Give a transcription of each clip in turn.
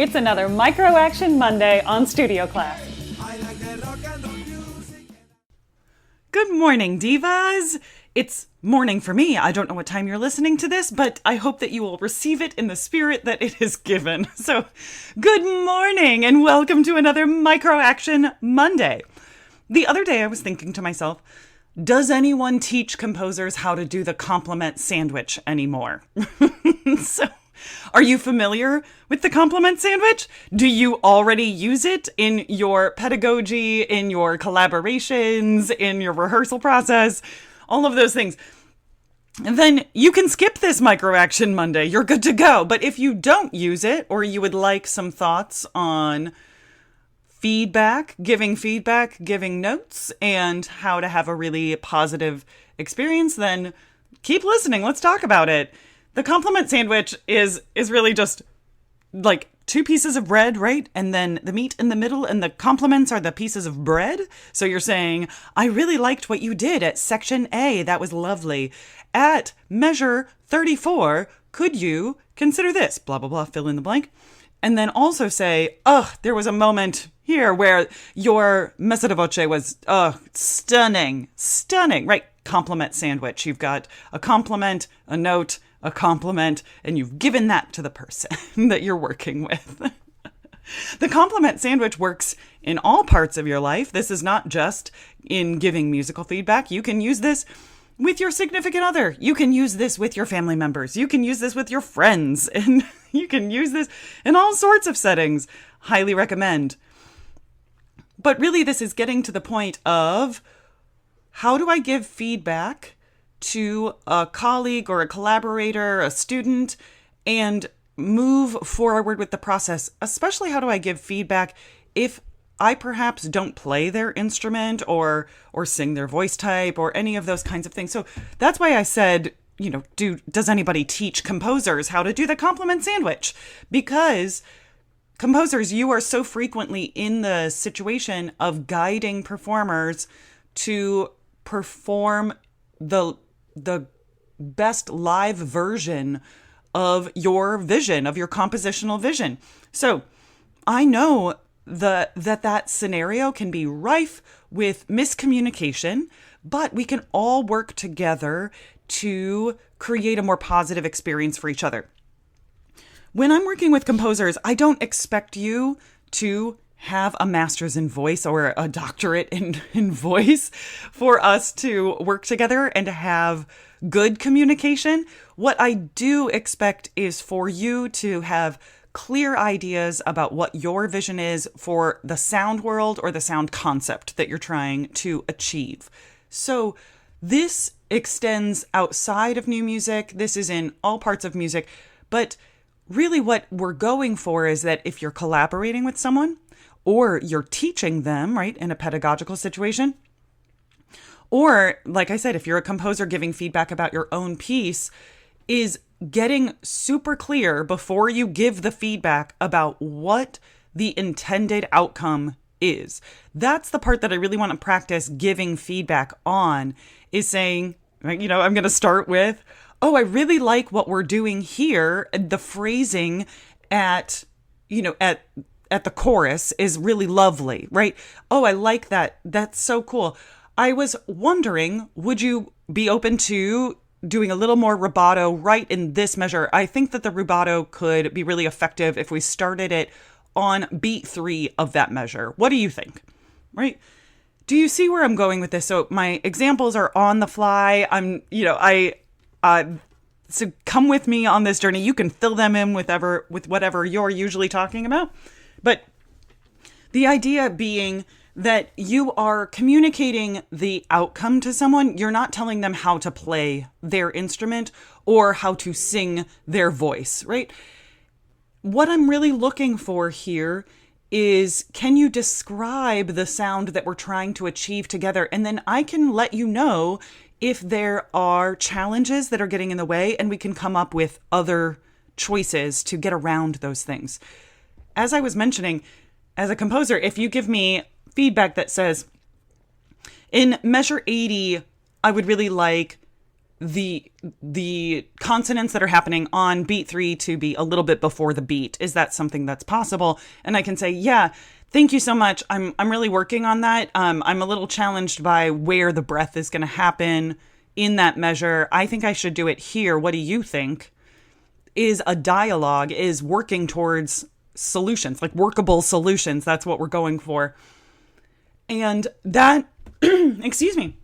It's another Micro Action Monday on Studio Class. Good morning, divas. It's morning for me. I don't know what time you're listening to this, but I hope that you will receive it in the spirit that it is given. So, good morning and welcome to another Micro Action Monday. The other day I was thinking to myself, does anyone teach composers how to do the compliment sandwich anymore? So, are you familiar with the compliment sandwich? Do you already use it in your pedagogy, in your collaborations, in your rehearsal process, all of those things? And then you can skip this Micro Action Monday. You're good to go. But if you don't use it, or you would like some thoughts on feedback, giving notes, and how to have a really positive experience, then keep listening. Let's talk about it. The compliment sandwich is really just like two pieces of bread, right? And then the meat in the middle, and the compliments are the pieces of bread. So you're saying, I really liked what you did at section A. That was lovely. At measure 34, could you consider this? Blah, blah, blah, fill in the blank. And then also say, there was a moment here where your messa di voce was, stunning, right? Compliment sandwich. You've got a compliment, a note, a compliment, and you've given that to the person that you're working with. The compliment sandwich works in all parts of your life. This is not just in giving musical feedback. You can use this with your significant other. You can use this with your family members. You can use this with your friends. And you can use this in all sorts of settings. Highly recommend. But really, this is getting to the point of, how do I give feedback to a colleague or a collaborator, a student, and move forward with the process? Especially, how do I give feedback if I perhaps don't play their instrument or sing their voice type or any of those kinds of things? So that's why I said, does anybody teach composers how to do the compliment sandwich? Because composers, you are so frequently in the situation of guiding performers to perform the best live version of your vision, of your compositional vision. So I know that scenario can be rife with miscommunication, but we can all work together to create a more positive experience for each other. When I'm working with composers, I don't expect you to have a master's in voice or a doctorate in voice for us to work together and to have good communication. What I do expect is for you to have clear ideas about what your vision is for the sound world or the sound concept that you're trying to achieve. So this extends outside of new music. This is in all parts of music. But really what we're going for is that if you're collaborating with someone, or you're teaching them, right, in a pedagogical situation, or, like I said, if you're a composer giving feedback about your own piece, is getting super clear before you give the feedback about what the intended outcome is. That's the part that I really want to practice giving feedback on, is saying, I'm going to start with, I really like what we're doing here. The phrasing at the chorus is really lovely, right? I like that. That's so cool. I was wondering, would you be open to doing a little more rubato right in this measure? I think that the rubato could be really effective if we started it on beat 3 of that measure. What do you think? Right? Do you see where I'm going with this? So my examples are on the fly. So come with me on this journey. You can fill them in with whatever you're usually talking about. But the idea being that you are communicating the outcome to someone. You're not telling them how to play their instrument or how to sing their voice, right? What I'm really looking for here is, can you describe the sound that we're trying to achieve together? And then I can let you know if there are challenges that are getting in the way, and we can come up with other choices to get around those things. As I was mentioning, as a composer, if you give me feedback that says, in measure 80, I would really like the consonants that are happening on beat 3 to be a little bit before the beat. Is that something that's possible? And I can say, yeah, thank you so much. I'm really working on that. I'm a little challenged by where the breath is going to happen in that measure. I think I should do it here. What do you think? Is a dialogue, is working towards solutions, like workable solutions. That's what we're going for. And that, excuse me,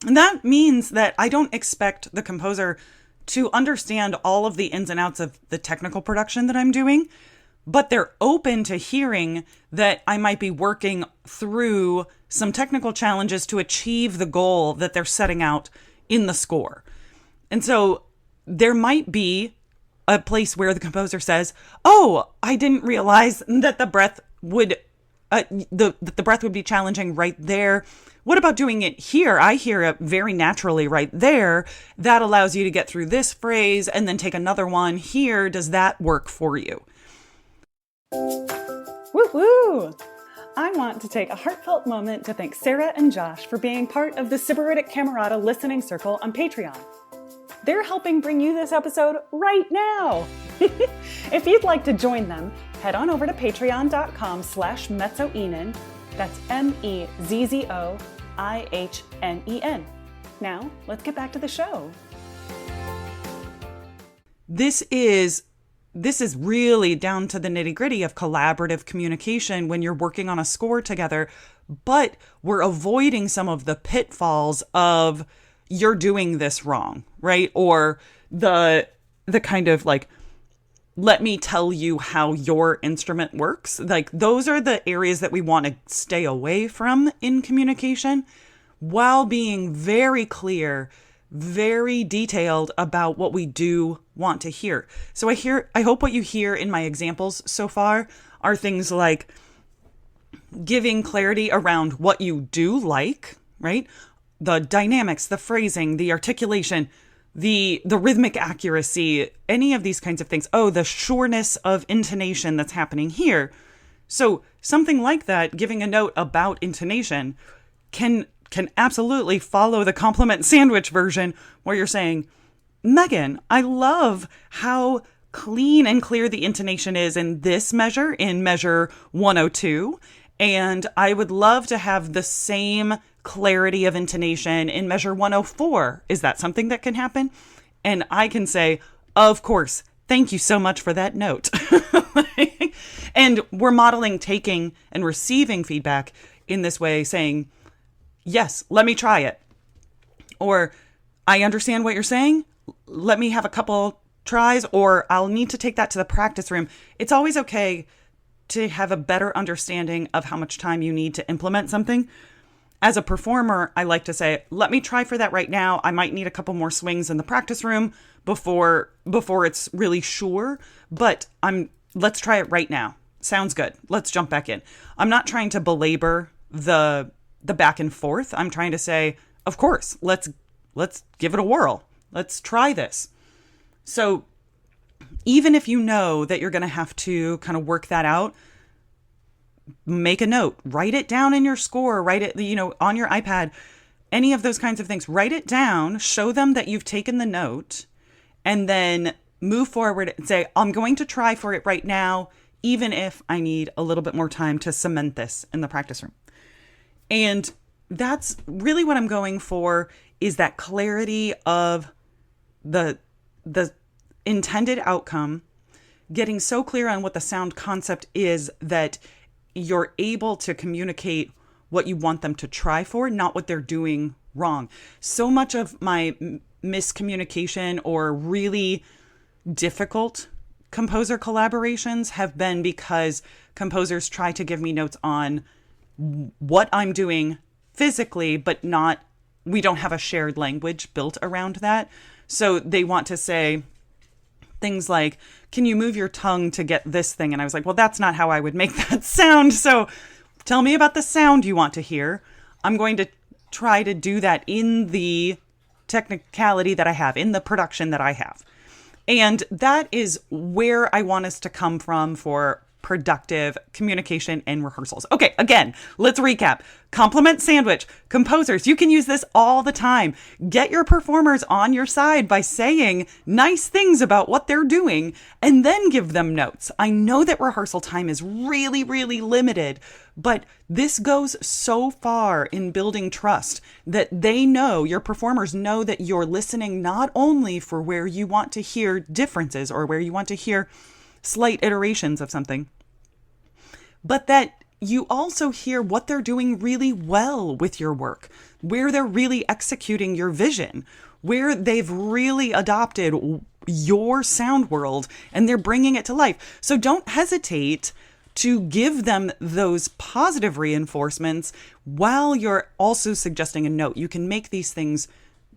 that means that I don't expect the composer to understand all of the ins and outs of the technical production that I'm doing, but they're open to hearing that I might be working through some technical challenges to achieve the goal that they're setting out in the score. And so there might be a place where the composer says, oh, I didn't realize that the breath would the breath would be challenging right there. What about doing it here? I hear it very naturally right there. That allows you to get through this phrase and then take another one here. Does that work for you? Woo woo! I want to take a heartfelt moment to thank Sarah and Josh for being part of the Sybaritic Camerata Listening Circle on Patreon. They're helping bring you this episode right now. If you'd like to join them, head on over to patreon.com/mezzo-Ihnen. That's MEZZOIHNEN. Now, let's get back to the show. This is really down to the nitty-gritty of collaborative communication when you're working on a score together, but we're avoiding some of the pitfalls of you're doing this wrong, right? Or the kind of like, let me tell you how your instrument works. Like, those are the areas that we want to stay away from in communication, while being very clear, very detailed about what we do want to hear. So I hope what you hear in my examples so far are things like giving clarity around what you do like, right? The dynamics, the phrasing, the articulation, the rhythmic accuracy, any of these kinds of things. Oh, the sureness of intonation that's happening here. So something like that, giving a note about intonation, can absolutely follow the compliment sandwich version where you're saying, Megan, I love how clean and clear the intonation is in this measure, in measure 102. And I would love to have the same clarity of intonation in measure 104. Is that something that can happen? And I can say, of course, thank you so much for that note. And we're modeling taking and receiving feedback in this way, saying, yes, let me try it. Or I understand what you're saying. Let me have a couple tries, or I'll need to take that to the practice room. It's always okay to have a better understanding of how much time you need to implement something. As a performer, I like to say, let me try for that right now. I might need a couple more swings in the practice room before it's really sure, but let's try it right now. Sounds good. Let's jump back in. I'm not trying to belabor the back and forth. I'm trying to say, of course, let's give it a whirl. Let's try this. So even if you know that you're going to have to kind of work that out, make a note, write it down in your score, write it, on your iPad, any of those kinds of things, write it down, show them that you've taken the note, and then move forward and say, I'm going to try for it right now, even if I need a little bit more time to cement this in the practice room. And that's really what I'm going for, is that clarity of the intended outcome, getting so clear on what the sound concept is that you're able to communicate what you want them to try for, not what they're doing wrong. So much of my miscommunication or really difficult composer collaborations have been because composers try to give me notes on what I'm doing physically, but we don't have a shared language built around that. So they want to say things like, can you move your tongue to get this thing? And I was like, well, that's not how I would make that sound. So tell me about the sound you want to hear. I'm going to try to do that in the technicality that I have, in the production that I have. And that is where I want us to come from for productive communication and rehearsals. Okay, again, let's recap. Compliment sandwich. Composers, you can use this all the time. Get your performers on your side by saying nice things about what they're doing and then give them notes. I know that rehearsal time is really, really limited, but this goes so far in building trust that they know, your performers know that you're listening not only for where you want to hear differences or where you want to hear slight iterations of something, but that you also hear what they're doing really well with your work, where they're really executing your vision, where they've really adopted your sound world and they're bringing it to life. So don't hesitate to give them those positive reinforcements while you're also suggesting a note. You can make these things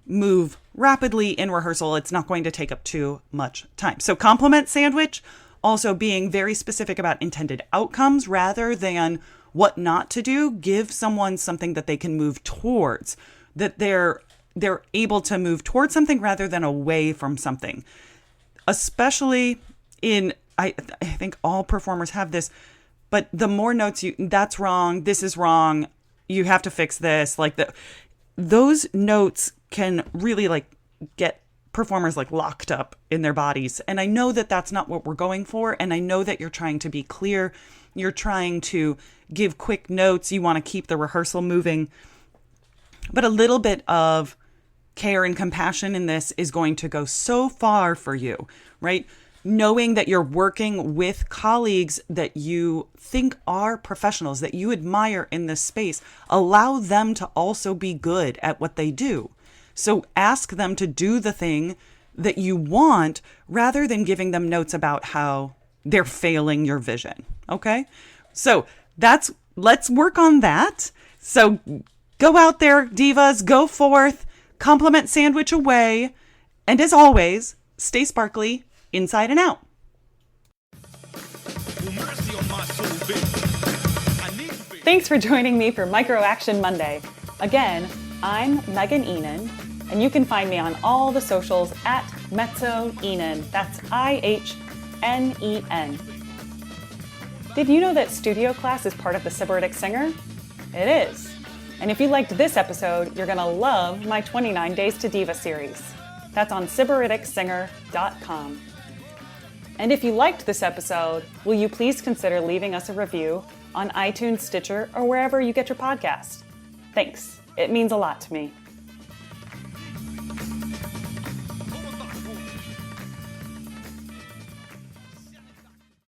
move rapidly in rehearsal. It's not going to take up too much time. So compliment sandwich, also being very specific about intended outcomes rather than what not to do. Give someone something that they can move towards, that they're able to move towards something rather than away from something. Especially in, I think all performers have this, but the more notes that's wrong, this is wrong, you have to fix this, those notes can really get performers locked up in their bodies. And I know that that's not what we're going for. And I know that you're trying to be clear. You're trying to give quick notes. You want to keep the rehearsal moving. But a little bit of care and compassion in this is going to go so far for you, right? Knowing that you're working with colleagues that you think are professionals, that you admire in this space, allow them to also be good at what they do. So ask them to do the thing that you want rather than giving them notes about how they're failing your vision. Okay? So let's work on that. So go out there, divas, go forth, compliment sandwich away. And as always, stay sparkly inside and out. Thanks for joining me for Micro Action Monday. Again, I'm Megan Ihnen, and you can find me on all the socials at mezzo-Ihnen. That's IHNEN. Did you know that studio class is part of the Sybaritic Singer? It is. And if you liked this episode, you're going to love my 29 Days to Diva series. That's on SybariticsSinger.com. And if you liked this episode, will you please consider leaving us a review on iTunes, Stitcher, or wherever you get your podcast? Thanks. It means a lot to me.